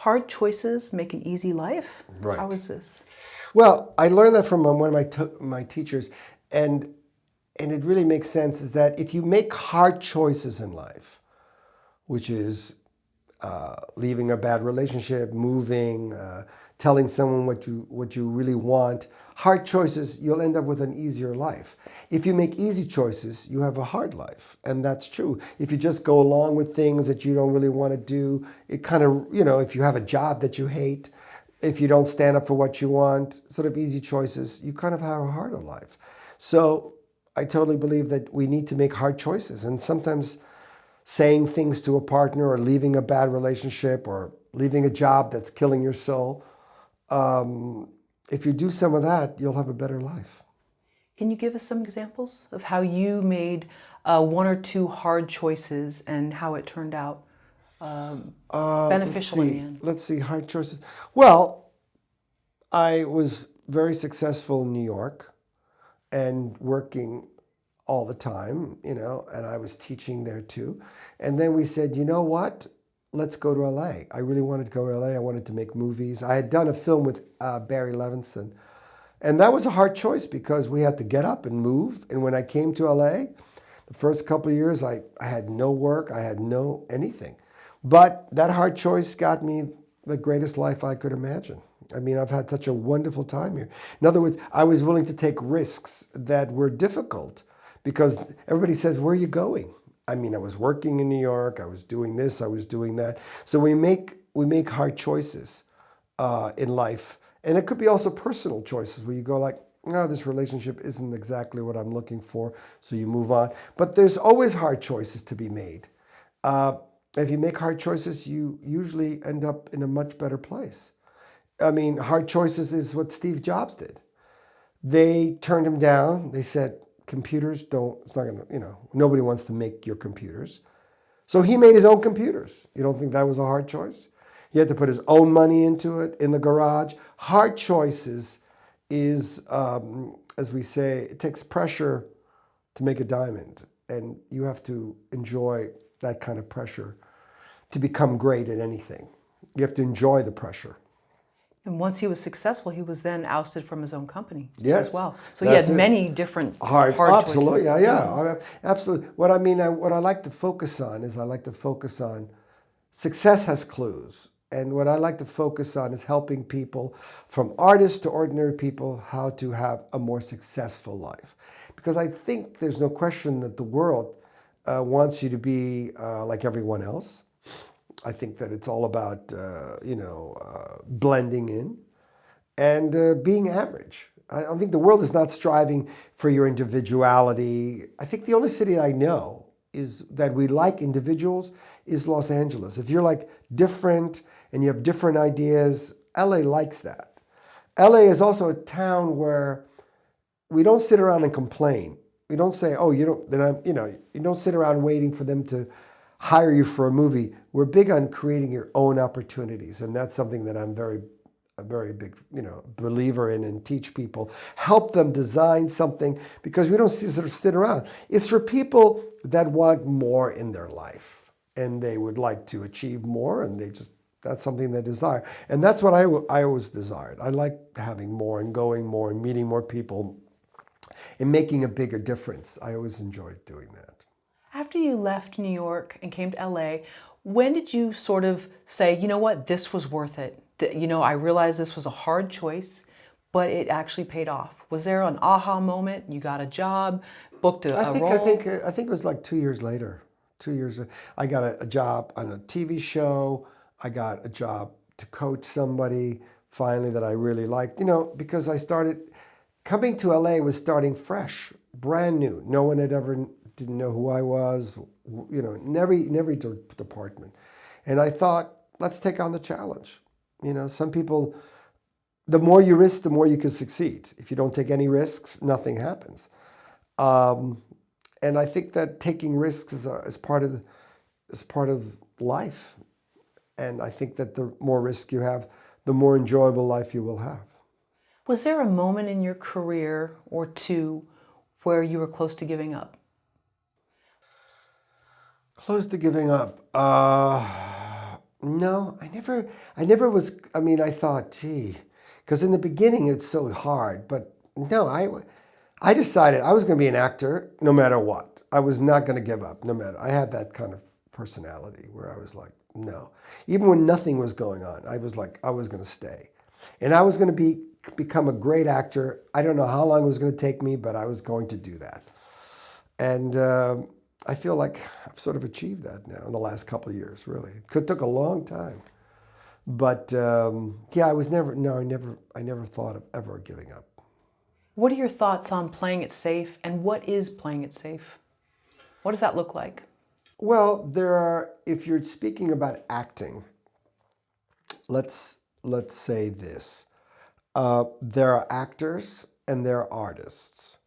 hard choices make an easy life? Right. How is this? Well, I learned that from one of my teachers, and it really makes sense. Is that if you make hard choices in life, which is leaving a bad relationship, moving, telling someone what you really want, hard choices, you'll end up with an easier life. If you make easy choices, you have a hard life, and that's true. If you just go along with things that you don't really want to do, it kind of, if you have a job that you hate, if you don't stand up for what you want, sort of easy choices, you kind of have a harder life. So I totally believe that we need to make hard choices, and sometimes saying things to a partner or leaving a bad relationship or leaving a job that's killing your soul. If you do some of that, you'll have a better life. Can you give us some examples of how you made one or two hard choices and how it turned out beneficial in the end? Let's see, hard choices. Well, I was very successful in New York and working all the time, and I was teaching there too. And then we said, you know what? Let's go to LA. I really wanted to go to LA. I wanted to make movies. I had done a film with Barry Levinson. And that was a hard choice because we had to get up and move. And when I came to LA, the first couple of years, I had no work. I had no anything. But that hard choice got me the greatest life I could imagine. I mean, I've had such a wonderful time here. In other words, I was willing to take risks that were difficult because everybody says, where are you going? I mean, I was working in New York. I was doing this. I was doing that. So we make hard choices in life. And it could be also personal choices where you go like, no, this relationship isn't exactly what I'm looking for. So you move on. But there's always hard choices to be made. If you make hard choices, you usually end up in a much better place. I mean, hard choices is what Steve Jobs did. They turned him down. They said, computers it's not going to, nobody wants to make your computers. So he made his own computers. You don't think that was a hard choice? He had to put his own money into it in the garage. Hard choices is, as we say, it takes pressure to make a diamond. And you have to enjoy that kind of pressure to become great at anything. You have to enjoy the pressure. And once he was successful, he was then ousted from his own company as well. So he had many different hard absolutely, choices. Yeah. Absolutely. What I like to focus on is success has clues. And what I like to focus on is helping people, from artists to ordinary people, how to have a more successful life. Because I think there's no question that the world wants you to be like everyone else. I think that it's all about, blending in and being average. I don't think the world is not striving for your individuality. I think the only city I know is that we like individuals is Los Angeles. If you're like different and you have different ideas, LA likes that. LA is also a town where we don't sit around and complain. We don't say, oh, you don't sit around waiting for them to hire you for a movie. We're big on creating your own opportunities, and that's something that I'm a very big believer in and teach people. Help them design something because we don't sit around. It's for people that want more in their life and they would like to achieve more, and that's something they desire. And that's what I always desired. I like having more and going more and meeting more people and making a bigger difference. I always enjoyed doing that. After you left New York and came to LA, when did you sort of say, you know what, this was worth it? I realized this was a hard choice, but it actually paid off. Was there an aha moment? You got a job, booked a role? I think it was like 2 years later. 2 years, I got a job on a TV show. I got a job to coach somebody finally that I really liked. Because I started coming to LA was starting fresh, brand new. No one didn't know who I was, in every department. And I thought, let's take on the challenge. Some people, the more you risk, the more you can succeed. If you don't take any risks, nothing happens. And I think that taking risks is part of life. And I think that the more risk you have, the more enjoyable life you will have. Was there a moment in your career or two where you were close to giving up? No, I never was, I mean, I thought, gee, because in the beginning it's so hard, but no, I decided I was going to be an actor no matter what. I was not going to give up no matter, I had that kind of personality where I was like, no. Even when nothing was going on, I was like, I was going to stay. And I was going to become a great actor. I don't know how long it was going to take me, but I was going to do that. And I feel like I've sort of achieved that now in the last couple of years, really. It took a long time. But yeah, I was never, no, I never thought of ever giving up. What are your thoughts on playing it safe, and what is playing it safe? What does that look like? Well, if you're speaking about acting, let's say this. There are actors and there are artists.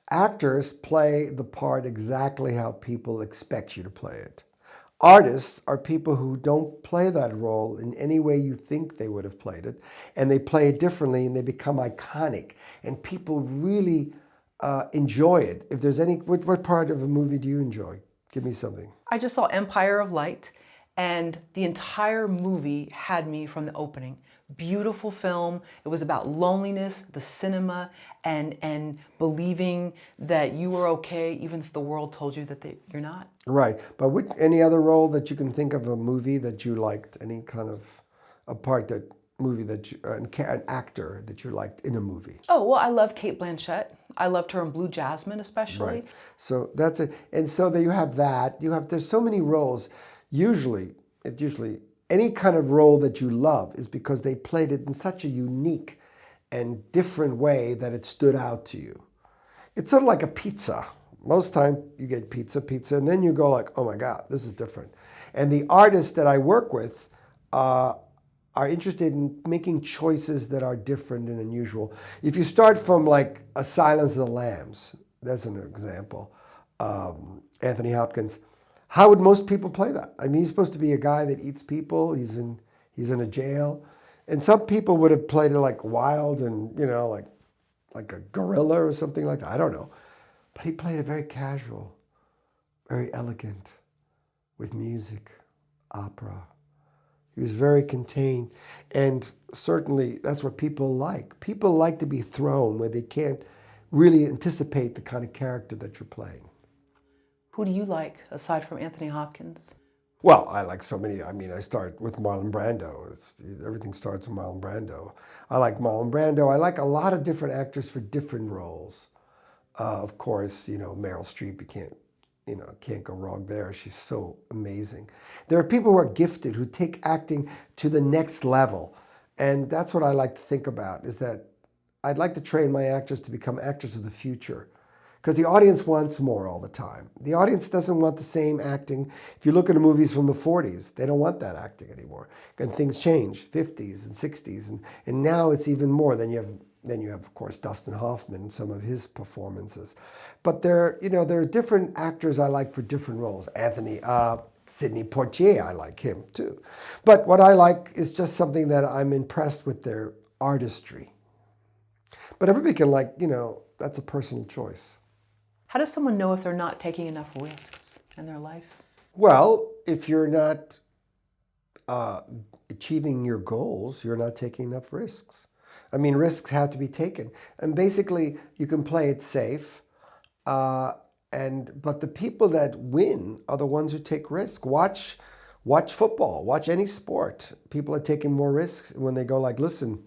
Actors play the part exactly how people expect you to play it. Artists are people who don't play that role in any way you think they would have played it, and they play it differently and they become iconic, and people really enjoy it. If there's any, what part of a movie do you enjoy? Give me something. I just saw Empire of Light, and the entire movie had me from the opening. Beautiful film. It was about loneliness, the cinema, and believing that you were okay even if the world told you that you're not. Right. But any other role that you can think of, a movie that you liked, any kind of a part that movie that you, an actor that you liked in a movie? Oh, well, I love Cate Blanchett. I loved her in Blue Jasmine, especially. Right. So that's it. And so there you have that. There's so many roles. Usually any kind of role that you love is because they played it in such a unique and different way that it stood out to you. It's sort of like a pizza. Most time you get pizza, and then you go like, oh my God, this is different. And the artists that I work with are interested in making choices that are different and unusual. If you start from like A Silence of the Lambs, that's an example, Anthony Hopkins, how would most people play that? I mean, he's supposed to be a guy that eats people. He's in a jail. And some people would have played it like wild and, like a gorilla or something like that. I don't know. But he played it very casual, very elegant, with music, opera. He was very contained. And certainly that's what people like. People like to be thrown where they can't really anticipate the kind of character that you're playing. Who do you like aside from Anthony Hopkins? Well, I like so many. I mean, I start with Marlon Brando. Everything starts with Marlon Brando. I like Marlon Brando. I like a lot of different actors for different roles. Of course, Meryl Streep, can't go wrong there. She's so amazing. There are people who are gifted, who take acting to the next level. And that's what I like to think about, is that I'd like to train my actors to become actors of the future. Because the audience wants more all the time. The audience doesn't want the same acting. If you look at the movies from the 40s, they don't want that acting anymore. And things change, 50s and 60s. And now it's even more. Then you have, of course, Dustin Hoffman and some of his performances. But there are different actors I like for different roles. Sidney Poitier, I like him too. But what I like is just something that I'm impressed with their artistry. But everybody can that's a personal choice. How does someone know if they're not taking enough risks in their life? Well, if you're not achieving your goals, you're not taking enough risks. I mean, risks have to be taken. And basically, you can play it safe. But the people that win are the ones who take risks. Watch football. Watch any sport. People are taking more risks when they go like, listen,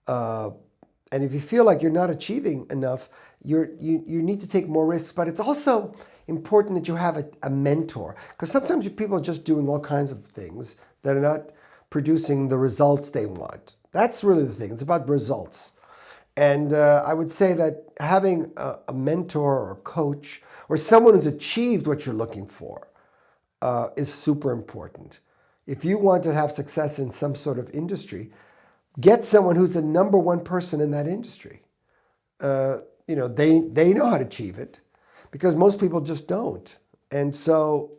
and if you feel like you're not achieving enough, you need to take more risks. But it's also important that you have a mentor, because sometimes people are just doing all kinds of things that are not producing the results they want. That's really the thing. It's about results. And I would say that having a mentor or a coach or someone who's achieved what you're looking for is super important. If you want to have success in some sort of industry, get someone who's the number one person in that industry. They know how to achieve it, because most people just don't. And so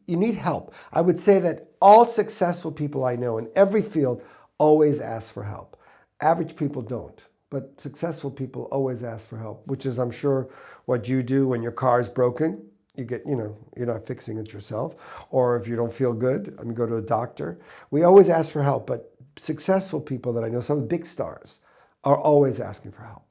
you need help. I would say that all successful people I know in every field always ask for help. Average people don't, but successful people always ask for help, which is, I'm sure, what you do when your car is broken. you get, you're not fixing it yourself. Or if you don't feel good, go to a doctor. We always ask for help, but successful people that I know, some big stars, are always asking for help.